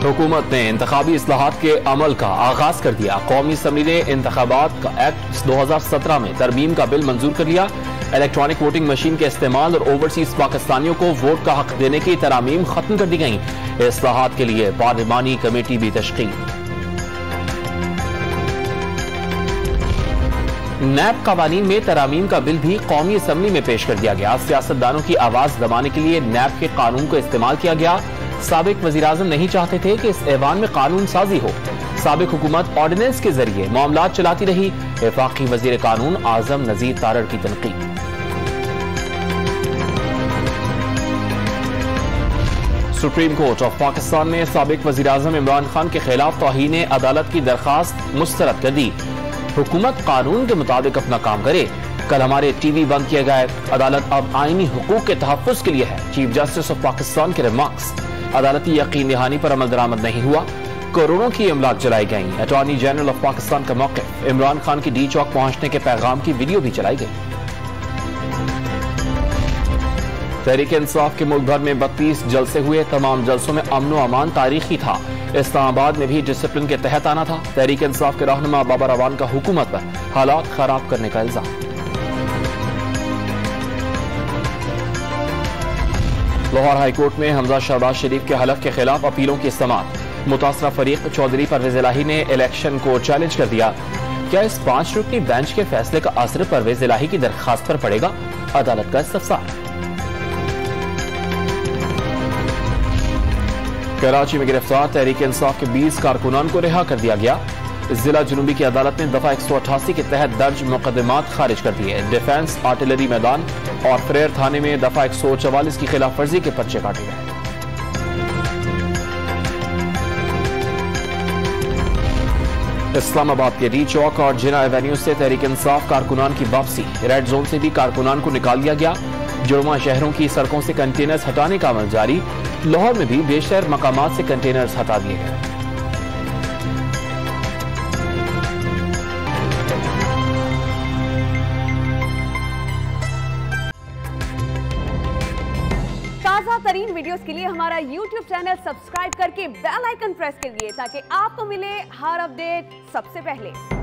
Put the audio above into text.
हुकूमत ने इंतखाबी इस्लाहात के अमल का आगाज कर दिया। कौमी असम्बली ने इंतखाबात का एक्ट 2017 में तरमीम का बिल मंजूर कर लिया। इलेक्ट्रॉनिक वोटिंग मशीन के इस्तेमाल और ओवरसीज पाकिस्तानियों को वोट का हक देने की तरामीम खत्म कर दी गई। इस्लाहात के लिए पार्लिमानी कमेटी भी तश्कील। नैब कवानीन में तरामीम का बिल भी कौमी असम्बली में पेश कर दिया गया। सियासतदानों की आवाज दबाने के लिए नैब के कानून को इस्तेमाल किया गया। साबिक वज़ीर-ए-आज़म नहीं चाहते थे कि इस ऐवान में कानून साजी हो। साबिक हुकूमत ऑर्डिनेंस के जरिए मामलात चलाती रही। वफाकी वज़ीर कानून आजम नज़ीर तारड़ की तनकीद। सुप्रीम कोर्ट ऑफ पाकिस्तान ने साबिक वज़ीर-ए-आज़म इमरान खान के खिलाफ तौहीन अदालत की दरखास्त मुस्तरद कर दी। हुकूमत कानून के मुताबिक अपना काम करे। कल हमारे टीवी बंद किए गए। अदालत अब आईनी हुकूक के तहफ़्फ़ुज़ के लिए है। चीफ जस्टिस ऑफ पाकिस्तान के रिमार्क्स। अदालती यकीन दहानी पर अमल दरामद नहीं हुआ। करोड़ों की इमलाक जलाई गई। अटॉर्नी जनरल ऑफ पाकिस्तान का मौक़िफ़। इमरान खान की डी चौक पहुंचने के पैगाम की वीडियो भी चलाई गई। तहरीक इंसाफ के मुल्क भर में 32 जलसे हुए। तमाम जलसों में अमन व अमान तारीखी था। इस्लामाबाद में भी डिसिप्लिन के तहत आना था। तहरीक इंसाफ के रहनुमा बाबर अवान का हुकूमत पर हालात खराब करने का इल्जाम। लाहौर हाईकोर्ट में हमजा शहबाज शरीफ के हलफ के खिलाफ अपीलों की समाअत। मुतासरा फरीक चौधरी परवेज इलाही ने इलेक्शन को चैलेंज कर दिया। क्या इस 5 रुकनी बेंच के फैसले का असर परवेज इलाही की दरखास्त पर पड़ेगा? अदालत का इस्तफसार। कराची में गिरफ्तार तहरीक इंसाफ के 20 कारकुनान को रिहा कर दिया गया। जिला जुनूबी की अदालत ने दफा 188 के तहत दर्ज मुकदमात खारिज कर दिए। डिफेंस आर्टिलरी मैदान और फ्रेयर थाने में दफा 144 की खिलाफ वर्जी के पर्चे काटे गए। इस्लामाबाद के डी चौक और जिना एवेन्यू से तहरीक इंसाफ कारकुनान की वापसी। रेड जोन से भी कारकुनान को निकाल दिया गया। जुड़वा शहरों की सड़कों से कंटेनर्स हटाने का अमल जारी। लाहौर में भी बेशतर मकामात से कंटेनर्स हटा दिए गए। ताज़ा तरीन वीडियोस के लिए हमारा YouTube चैनल सब्सक्राइब करके बेल आइकन प्रेस करिए ताकि आपको मिले हर अपडेट सबसे पहले।